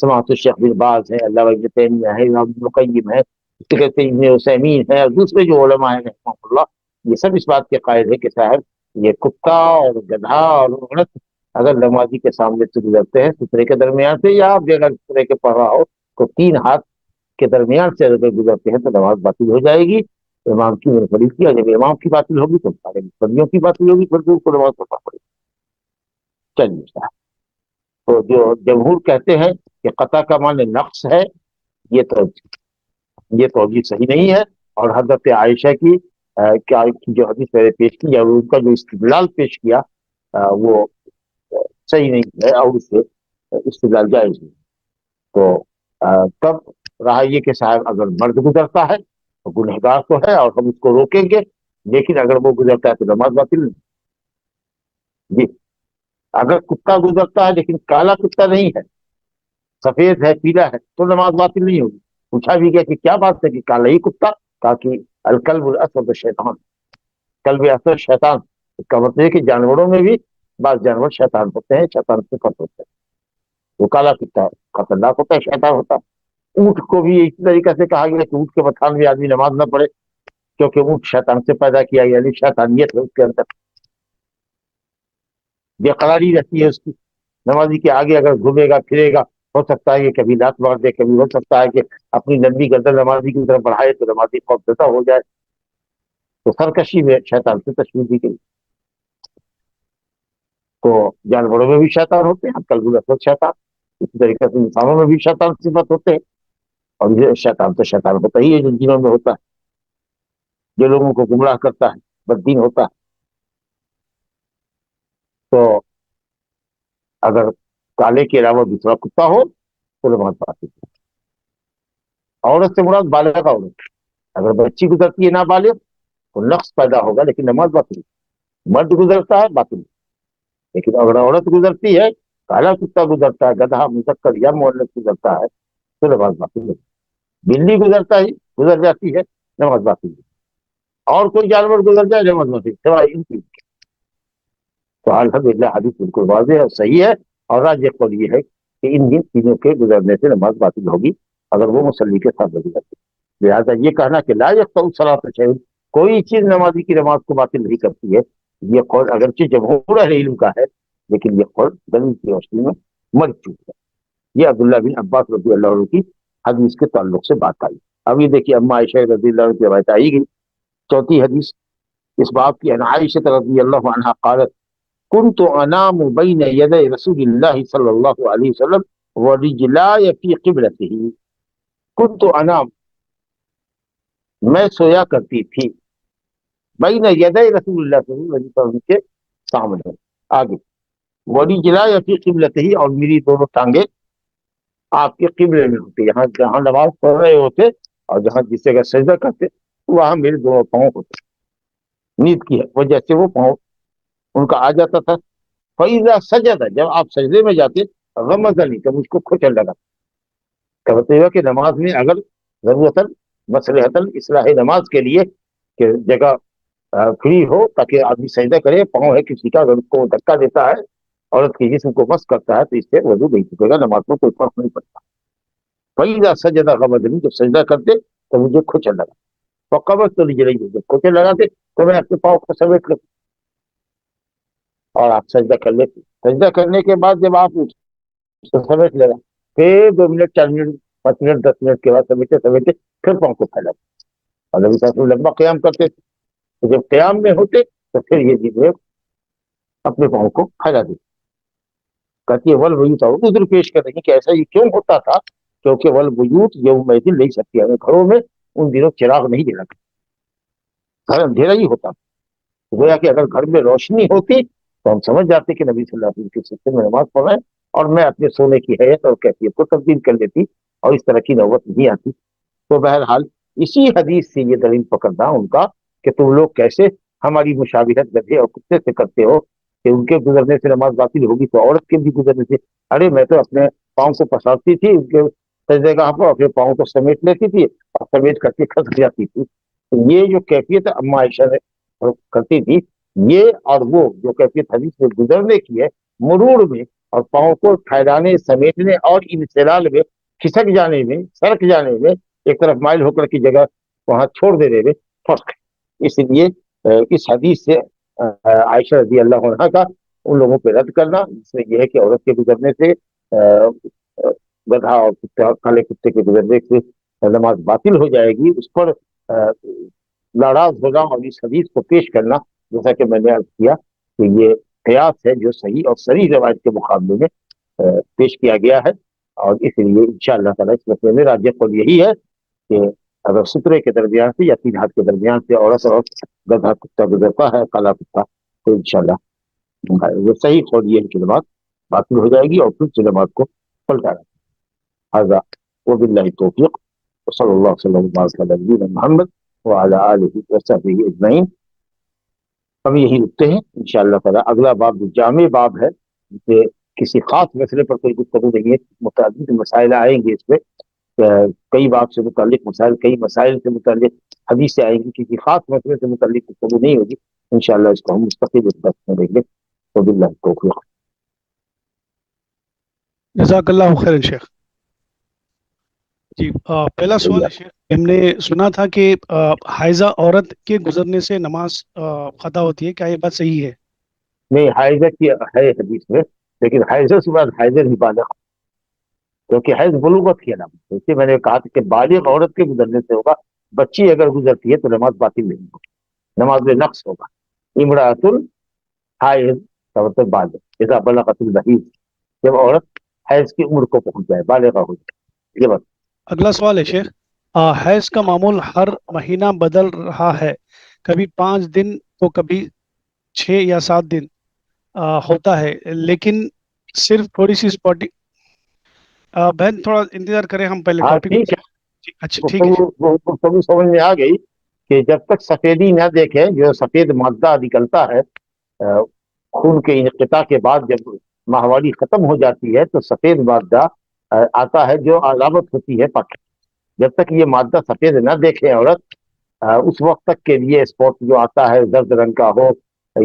سماعت الشیخ بن باز ہے، علامہ ابن تیمیہ ہے، امام ابن القیم ہے، اس کے کہتے ہیں ابن عثیمین ہے، اور دوسرے جو علماء ہیں رحمہ اللہ، یہ سب اس بات کے قائل ہے کہ صاحب یہ کتا اور گدھا اور عورت اگر نمازی کے سامنے سے گزرتے ہیں سترے کے درمیان سے، یا آپ بغیر سترے کے پڑھ رہا ہو تو 3 ہاتھ کے درمیان سے اگر گزرتے ہیں تو نماز باطل ہو جائے گی۔ امام کی منفرد کیا، جب امام کی باطل ہوگی تو سارے منفردیوں کی باطل ہوگی، پھر کو نماز پڑھنا پڑے گی۔ چلیے صاحب، تو جو جمہور کہتے ہیں کہ قطع کا معنی نقص ہے، یہ تو صحیح نہیں ہے، اور حضرت عائشہ کی کیا جو حدیث میں نے پیش کی یا ان کا جو استدلال پیش کیا وہ صحیح نہیں ہے، اور اس سے استدلال جائز نہیں۔ تو تب رہا یہ کہ صاحب اگر مرد گزرتا ہے تو گنہگار تو ہے اور ہم اس کو روکیں گے، لیکن اگر وہ گزرتا ہے تو نماز باطل نہیں۔ جی، اگر کتا گزرتا ہے لیکن کالا کتا نہیں ہے، سفید ہے، پیلا ہے، تو نماز باطل نہیں ہوگی۔ پوچھا بھی گیا کہ کیا بات ہے کہ کالا ہی کتا؟ کہا کہ الکلب الاسود شیطان، کلب اسود شیطان۔ اس کا مطلب ہے کہ جانوروں میں بھی بعض جانور شیطان ہوتے ہیں، شیطان سے خط ہوتے ہیں۔ وہ کالا کتا خطرناک ہوتا ہے، شیطان ہوتا ہے۔ اونٹ کو بھی اسی طریقے سے کہا گیا کہ اونٹ کے بتھان میں آدمی نماز نہ پڑھے، کیونکہ اونٹ شیطان سے پیدا کیا گیا، یعنی شیطانیت ہے اس کے اندر، بے قراری رہتی ہے اس کی۔ نمازی کے آگے اگر گھومے گا پھرے گا، ہو سکتا ہے کہ کبھی لات مار دے، کبھی ہو سکتا ہے کہ اپنی لمبی گردن نمازی کی طرف بڑھائے تو نمازی خوفزدہ ہو جائے، تو سرکشی میں شیطان سے تشبیہ دی گئی۔ تو جانوروں میں بھی شیطان ہوتے ہیں، کلب الاسود شیطان، اسی طریقے سے انسانوں میں بھی شیطان صفت ہوتے ہیں، اور یہ شیطان تو شیطان ہوتا ہی ہے جو جنوں میں ہوتا ہے، جو لوگوں کو گمراہ کرتا ہے، بددین ہوتا ہے۔ تو اگر کالے کے علاوہ دوسرا کتا ہو تو نماز باطل ہے۔ عورت سے مراد بالغ عورت، اگر بچی گزرتی ہے نابالغ تو نقص پیدا ہوگا، لیکن نماز باطل ہے۔ مرد گزرتا ہے باطل، لیکن اگر عورت گزرتی ہے، کالا کتا گزرتا ہے، گدھا مذکر یا مؤنث گزرتا ہے تو نماز باطل ہے۔ بلی گزرتا ہی گزر جاتی ہے، نماز باطل ہے۔ اور کوئی جانور گزر جائے، نماز باطل، سوائے ان کی۔ تو الحمدللہ حدیث بالکل واضح اور صحیح ہے، اور راجح قول یہ ہے کہ ان چیزوں کے گزرنے سے نماز باطل ہوگی اگر وہ مصلی کے ساتھ گزرتی۔ لہٰذا یہ کہنا کہ لا یقطع الصلاۃ شیء، کوئی چیز نمازی کی نماز کو باطل نہیں کرتی ہے، یہ قول اگرچہ جمہور اہل علم کا ہے، لیکن یہ قول دلیل کی روشنی میں مر چکی ہے۔ یہ عبداللہ بن عباس رضی اللہ عنہ کی حدیث کے تعلق سے بات آئی۔ اب یہ دیکھیے اما عائشہ رضی اللہ عنہ کی روایت آئی گئی، چوتھی حدیث اس باب کی، ان عائشہ رضی اللہ عنہا قالت كنت انام بين يدي رسول الله صلى الله عليه وسلم ورجلاي في قبلته، كنت انام، میں سویا کرتی تھی، بین یدی رسول اللہ صلی اللہ علیہ وسلم کے سامنے آگے، ورجلاي في قبلته، اور میری دونوں ٹانگیں آپ کے قبلے میں ہوتے، یہاں جہاں نماز پڑھ رہے ہوتے اور جہاں جس جگہ سجدہ کرتے وہاں میرے دونوں پاؤں ہوتے، نیند کی وجہ سے وہ پاؤں ان کا آ جاتا تھا۔ فَإِذَا سَجَدَ، جب آپ سجدے میں جاتے، غمزنی، تو مجھ کو کھچل لگا۔ کا مطلب ہے کہ نماز میں اگر ضرورتاً مصلحتاً اصلاح نماز کے لیے کہ جگہ فری ہو تاکہ آدمی سجدہ کرے، پاؤں ہے کسی کا، اگر اس کو دھکا دیتا ہے، عورت کے جسم کو مس کرتا ہے تو اس سے وضو نہیں چکے گا، نماز میں کوئی فرق نہیں پڑتا۔ فَإِذَا سَجَدَ غمزنی، جب سجدہ کرتے تو مجھے کھچل لگا، فَقَبَضْتُ رِجْلَيَّ، جب کھچل لگاتے تو میں اپنے پاؤں کو سمیٹ لیتا اور آپ سجدہ کر لیتے۔ سجدہ کرنے کے بعد جب آپ سمیٹ لے گا، پھر 2 منٹ 4 منٹ 5 منٹ 10 منٹ کے بعد سمیٹے سمیٹے پھر پاؤں کو پھیلا، اور نبی صلی اللہ علیہ وسلم لمبا قیام کرتے تھے، تو جب قیام میں ہوتے تو پھر یہ چیزیں اپنے پاؤں کو پھیلا دیتے۔ کہتی ہے والبیوت، اور عذر پیش کر رہی کہ ایسا یہ کیوں ہوتا تھا، کیونکہ والبیوت یومئذ لیست فیہا، گھروں میں ان دنوں چراغ نہیں جلا کرتے، گھر اندھیرا ہی ہوتا۔ گویا کہ اگر گھر میں روشنی ہوتی تو ہم سمجھ جاتے کہ نبی صلی اللہ علیہ وسلم کے سلسلے میں نماز پڑھ رہے ہیں، اور میں اپنے سونے کی حیت اور کیفیت کو تبدیل کر لیتی اور اس طرح کی نوبت نہیں آتی۔ تو بہرحال اسی حدیث سے یہ دلیل پکڑنا ان کا کہ تم لوگ کیسے ہماری مشابہت گدھے اور کتے سے کرتے ہو کہ ان کے گزرنے سے نماز باطل ہوگی تو عورت کے بھی گزرنے سے، ارے میں تو اپنے پاؤں کو پسارتی تھی ان کے سجدے گاہ پر، اپنے پاؤں کو سمیٹ لیتی تھی اور سمیٹ کر کے کھس جاتی تھی۔ تو یہ جو کیفیت اما عائشہ نے کرتی تھی، یہ اور وہ جو کیفیت حدیث میں گزرنے کی ہے، مرور میں اور پاؤں کو پھیلانے سمیٹنے اور انسلال میں کھسک جانے میں سرک جانے میں ایک طرف مائل ہو کر کی جگہ وہاں چھوڑ دینے میں فرق ہے. اس لیے اس حدیث سے عائشہ رضی اللہ عنہا کا ان لوگوں پہ رد کرنا جس میں یہ ہے کہ عورت کے گزرنے سے گدھا اور کالے کتے کے گزرنے سے نماز باطل ہو جائے گی، اس پر ناراض ہونا اور اس حدیث کو پیش کرنا جیسا کہ میں نے عرض کیا کہ یہ قیاس ہے جو صحیح اور صریح روایت کے مقابلے میں پیش کیا گیا ہے. اور اس لیے انشاءاللہ تعالیٰ اس مسئلے میں راجح قول یہی ہے کہ اگر سترے کے درمیان سے یا 3 ہاتھ کے درمیان سے عورت اور گدھا کتا گزرتا ہے کالا کتا تو انشاءاللہ وہ صحیح قول یہ ہے کہ نماز باطل ہو جائے گی اور پھر سے نماز کو پلٹا رہا ہے. هذا وباللہ التوفیق وصلی اللہ وسلم وبارک علی نبینا محمد وعلی آلہ وصحبہ اجمعین. ہم یہی رکتے ہیں انشاءاللہ تعالیٰ. اگلا باب جو جامع باب ہے کہ کسی خاص مسئلے پر کوئی گفتگو نہیں ہے، متعدد مسائل آئیں گے اس پہ، کئی باب سے متعلق مسائل، کئی مسائل سے متعلق حدیث سے آئیں گی، کسی خاص مسئلے سے متعلق گفتگو نہیں ہوگی. انشاءاللہ اس کو ہم مستقل اس بحث میں دیں گے. وباللہ التوفیق. جزاک اللہ خیر شیخ. جی پہلا سوال ہے شیخ، ہم نے سنا تھا کہ حائضہ عورت کے گزرنے سے نماز قضا ہوتی ہے، کیا یہ بات صحیح ہے؟ نہیں، حائضہ کی ہے حدیث میں، لیکن حائضہ سے بعد حائضہ نہیں بالغ، کیونکہ حیض بلوغت کی علامت ہے. اس لیے میں نے کہا تھا کہ بالغ عورت کے گزرنے سے ہوگا، بچی اگر گزرتی ہے تو نماز باطل نہیں ہوگی، نماز میں نقص ہوگا. امراۃ الحائض کا مطلب بالغ، اذا بلغت المحیض، جب عورت حیض کی عمر کو پہنچ جائے، بالغہ ہو جائے. یہ بات. اگلا سوال ہے شیخ، حیض کا معمول ہر مہینہ بدل رہا ہے، کبھی 5 دن تو کبھی 6 یا 7 دن ہوتا ہے، لیکن صرف تھوڑی سی اسپاٹنگ. بہن تھوڑا انتظار کریں، ہم پہلے ہاں ٹاپک. ٹھیک ہے، جی اچھا ٹھیک ہے. گفتگو سمجھ میں آ گئی کہ جب تک سفیدی نہ دیکھیں، جو سفید مادہ نکلتا ہے خون کے انقطاع کے بعد، جب ماہواری ختم ہو جاتی ہے تو سفید مادہ آتا ہے جو علامت ہوتی ہے پاک. جب تک یہ مادہ سفید نہ دیکھے عورت، اس وقت تک کے لیے اسپاٹ جو آتا ہے زرد رنگ کا ہو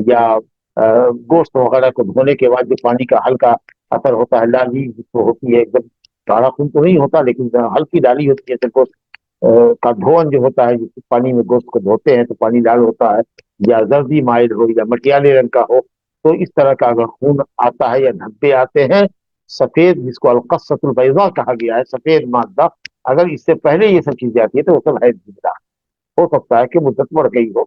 یا گوشت وغیرہ کو دھونے کے بعد جو پانی کا ہلکا اثر ہوتا ہے، لالی جس کو ہوتی ہے، ایک دم گاڑھا خون تو نہیں ہوتا لیکن ہلکی ڈالی ہوتی ہے، گوشت کا دھون جو ہوتا ہے، جس پانی میں گوشت کو دھوتے ہیں تو پانی لال ہوتا ہے، یا زردی مائل ہو یا مٹیالے رنگ کا ہو، تو اس طرح کا اگر خون آتا ہے یا دھبے آتے ہیں سفید، جس کو القصۃ البیضاء کہا گیا ہے، سفید مادہ، اگر اس سے پہلے یہ سب چیزیں آتی ہے تو وہ سب حیض کی بنا. ہو سکتا ہے کہ مدت بڑھ گئی ہو،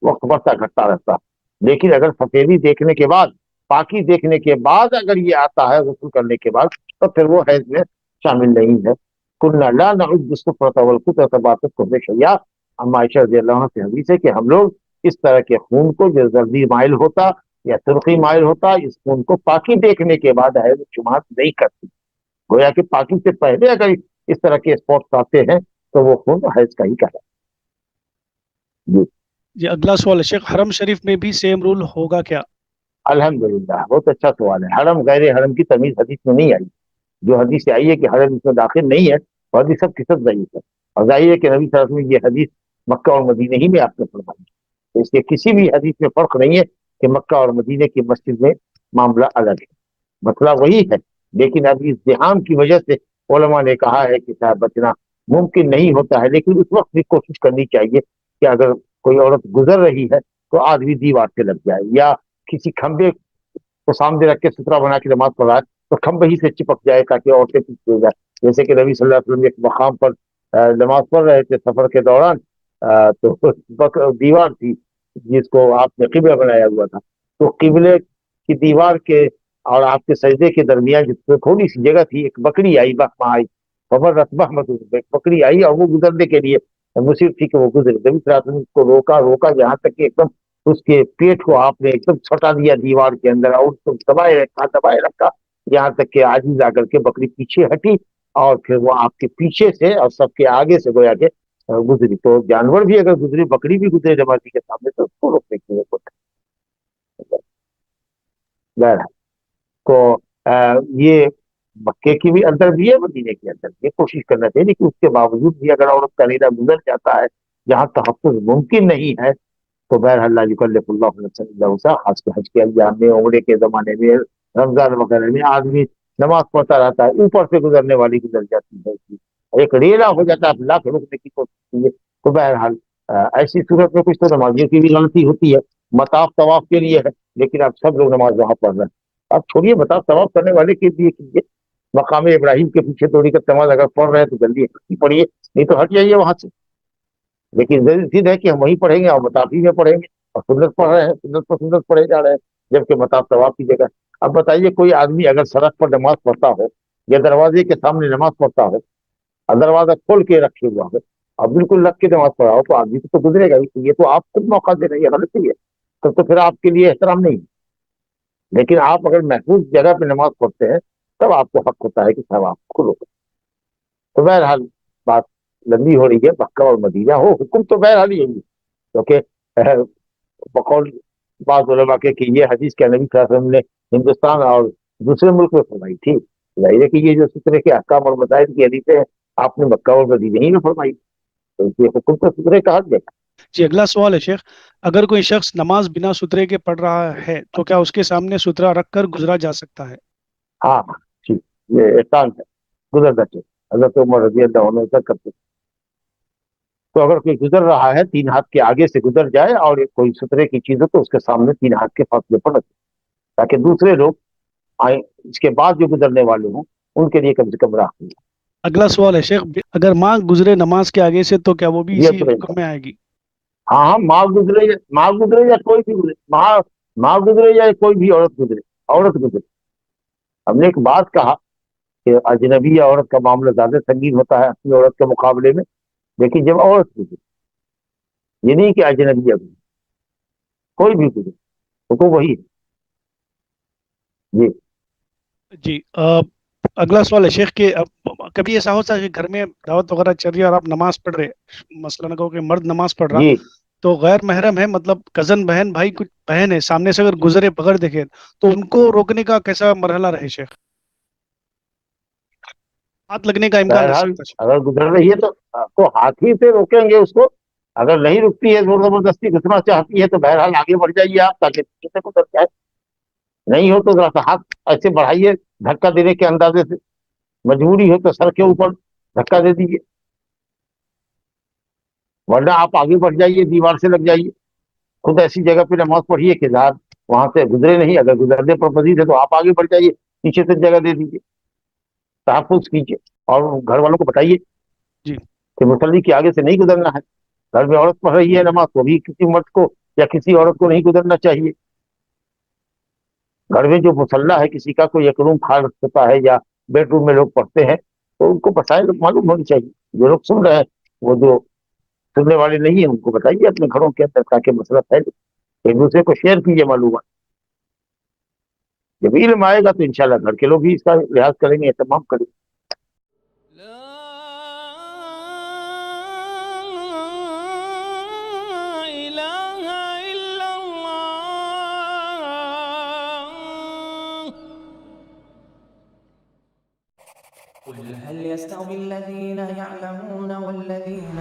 وقت بڑھتا گھٹتا رہتا، لیکن اگر سفیدی دیکھنے کے بعد، پاکی دیکھنے کے بعد اگر یہ آتا ہے غسل کرنے کے بعد، تو پھر وہ حیض میں شامل نہیں ہے. كنا لا نعد الصفرة والقطرة بعد شيئا. ہم عائشہ رضی اللہ عنہ سے حدیث ہے کہ ہم لوگ اس طرح کے خون کو جو زردی مائل ہوتا یا سرخی مائل ہوتا، اس خون کو پاکی دیکھنے کے بعد حیض شمار نہیں کرتی. گویا کہ پاکی سے پہلے اگر اس طرح کے اسپاٹس آتے ہیں تو وہ خون حیض کا ہی کہتا ہے. جی اگلا سوال ہے شیخ، حرم شریف میں بھی سیم رول ہوگا کیا؟ الحمدللہ، بہت اچھا سوال ہے. حرم غیر حرم کی تمیز حدیث میں نہیں آئی. جو حدیث سے آئی ہے کہ حرم اس میں داخل نہیں ہے، وہ حدیث سب کی سب ضعیف ہے. اور ظاہر ہے کہ نبی صلی اللہ علیہ وسلم یہ حدیث مکہ اور مدینہ ہی میں آپ نے فرمائی، تو اس کے کسی بھی حدیث میں فرق نہیں ہے کہ مکہ اور مدینہ کی مسجد میں معاملہ الگ ہے، مسئلہ وہی ہے. لیکن اب ازدحام کی وجہ سے علماء نے کہا ہے کہ شاید بچنا ممکن نہیں ہوتا ہے، لیکن اس وقت بھی کوشش کرنی چاہیے کہ اگر کوئی عورت گزر رہی ہے تو آدمی دیوار سے لگ جائے یا کسی کھمبے کو سامنے رکھ کے سترا بنا کے نماز پڑھائے تو کھمبے ہی سے چپک جائے تاکہ عورتیں پیچھے ہو جائے. جیسے کہ نبی صلی اللہ علیہ وسلم ایک مقام پر نماز پڑھ رہے تھے سفر کے دوران، تو دیوار تھی جس کو آپ نے قبلہ بنایا ہوا تھا، تو قبلے کی دیوار کے اور آپ کے سجدے کے درمیان جس میں تھوڑی سی جگہ تھی، ایک بکری آئی، بہما آئی، ایک بکری آئی اور وہ گزرنے کے لیے مصیب تھی کہ وہ گزرے. نبی صلی اللہ علیہ وسلم اس کو روکا جہاں تک کہ ایک دم اس کے پیٹ کو آپ نے ایک دم چھٹا دیا دیوار کے اندر اور اس کو دبائے رکھا یہاں تک کہ عاجز آ کر کے بکری پیچھے ہٹی اور پھر وہ آپ کے پیچھے سے اور سب کے آگے سے گویا کہ گزری. تو جانور بھی اگر گزری، بکری بھی گزرے نمازی کے سامنے تو اس کو روکنے کی ضرورت ہے. تو یہ مکے کی بھی اندر بھی ہے، مدینے کے اندر بھی کوشش کرنا چاہیے، لیکن اس کے باوجود بھی اگر عورت کا نیرا گزر جاتا ہے جہاں تحفظ ممکن نہیں ہے تو بہرحال لا یکلف اللہ نفسا الا وسعها. خاص کے حج کے ایام میں، عمرے کے زمانے میں، رمضان وغیرہ میں آدمی نماز پڑھتا رہتا ہے، اوپر سے گزرنے والی گزر جاتی ہے، ایک ریلا ہو جاتا ہے، اللہ کے رکنے کی کوشش کی ہے۔ تو بہرحال ایسی صورت میں کچھ تو نمازیوں کی بھی غلطی ہوتی ہے، مطاف طواف کے لیے ہے، لیکن اب سب لوگ نماز وہاں پڑھ رہے ہیں۔ اب چھوڑیے مطاف طواف کرنے والے کے لیے کیجیے، مقام ابراہیم کے پیچھے توڑی کا نماز اگر پڑھ رہے ہیں تو جلدی پڑھیے، نہیں تو ہٹ جائیے وہاں سے۔ لیکن ضد ہے کہ ہم وہیں پڑھیں گے اور مطافی میں پڑھیں گے، اور سنت پڑھ رہے ہیں، سنت پر سنت پڑھے جا رہے ہیں، جبکہ مطاف طواف کی جگہ۔ اب بتائیے کوئی آدمی اگر سڑک پر نماز پڑھتا ہو یا دروازے کے سامنے نماز پڑھتا ہو اور دروازہ کھول کے رکھے ہوا ہو اور بالکل رکھ کے نماز پڑھا ہو، تو آدمی تو گزرے گا ہی، یہ تو آپ خود موقع دے رہے ہیں، یہ غلطی ہے، تب تو پھر آپ کے لیے احترام نہیں ہے۔ لیکن آپ اگر محفوظ جگہ پہ نماز پڑھتے ہیں تب آپ کو حق ہوتا ہے کہ صاحب آپ کو روکیں۔ تو بہرحال بات لمبی ہو رہی ہے، مکہ اور مدینہ ہو، حکم تو بہرحال یہی ہے، کیونکہ بقول بعض علماء کے کہ یہ حدیث کے نبی صلی اللہ علیہ وسلم نے ہندوستان اور دوسرے ملک میں فرمائی تھی، ظاہر ہے کہ یہ جو سترے کے احکام اور مسائل کی حدیثیں ہیں آپ نے مکہ اور مدینہ ہی میں فرمائی، تو یہ حکم تو سترے کا حق ہے۔ جی اگلا سوال ہے شیخ، اگر کوئی شخص نماز بنا سترے کے پڑھ رہا ہے تو کیا اس کے سامنے سترہ رکھ کر گزرا جا سکتا ہے؟ ہاں ٹھیک، یہ احسان ہے، گزر جاتے، حضرت عمر رضی اللہ عنہ ایسا کرتے۔ تو اگر کوئی گزر رہا ہے 3 ہاتھ کے آگے سے گزر جائے اور کوئی سترے کی چیز ہو تو اس کے سامنے 3 ہاتھ کے فاصلے پر رکھے، تاکہ دوسرے لوگ آئیں اس کے بعد جو گزرنے والے ہوں ان کے لیے کم سے کم راہ ہو۔ اگلا سوال ہے شیخ، اگر ماں گزرے نماز کے آگے سے تو کیا وہ بھی یہ اسی تو حکم میں آئے گی؟ ہاں ہاں، ماں گزرے یا کوئی بھی گزرے، ماں گزرے یا کوئی بھی عورت گزرے۔ ہم نے ایک بات کہا کہ اجنبی عورت کا معاملہ زیادہ سنگین ہوتا ہے اپنی عورت کے مقابلے میں، لیکن جب عورت گزرے، یہ نہیں کہ اجنبی گزرے، کوئی بھی گزرے حکم وہی ہے۔ جی جی اگلا سوال ہے شیخ کہ کبھی ایسا ہوتا ہے کہ گھر میں دعوت وغیرہ چل رہی ہے اور آپ نماز پڑھ رہے، مثلاً کہو کہ مرد نماز پڑھ رہا جی، تو غیر محرم ہے، مطلب کزن بہن بھائی کچھ بہن ہے، سامنے سے اگر گزرے بغیر دیکھے تو ان کو روکنے کا کیسا مرحلہ رہے شیخ؟ ہاتھ لگنے کا امکان رہ بہرحال سکتا ہے؟ اگر گزر رہی ہے تو ہاتھی سے روکیں گے اس کو، اگر نہیں رکتی ہے زور زبردستی گھسنا چاہتی ہے تو بہرحال آگے بڑھ جائیے آپ تاکہ پیچھے سے گزر جائے، نہیں ہو تو ذرا سا ہاتھ ایسے بڑھائیے دھکا دینے کے اندازے سے، مجبوری ہو تو سر کے اوپر دھکا دے دیجیے، ورنہ آپ آگے بڑھ جائیے، دیوار سے لگ جائیے، خود ایسی جگہ پہ نماز پڑھیے کہ ذات وہاں سے گزرے نہیں، اگر گزرنے پر مزید ہے تو آپ آگے بڑھ جائیے، پیچھے سے جگہ دے دیجیے، تحفظ کیجیے، اور گھر والوں کو بتائیے جی کہ مصلی کے آگے سے نہیں گزرنا ہے، گھر میں عورت پڑھ رہی ہے نماز تو بھی کسی مرد کو یا کسی عورت کو نہیں گزرنا چاہیے، گھر میں جو مصلی ہے کسی کا کوئی ایک روم خالی ہوتا ہے یا بیڈ روم میں لوگ پڑھتے ہیں تو ان کو بتائے، لوگ معلوم ہونی چاہیے، جو لوگ سن رہے ہیں وہ جو سننے والے نہیں ہیں ان کو بتائیے اپنے گھروں کے اندر تاکہ مسئلہ پھیلے، ایک دوسرے کو شیئر کیجیے معلومات، جب علم آئے گا تو انشاءاللہ گھر کے لوگ بھی اس کا لحاظ کریں گے، اہتمام کریں گے۔ لا إله إلا الله. قل هل يستوي الذين يعلمون والذين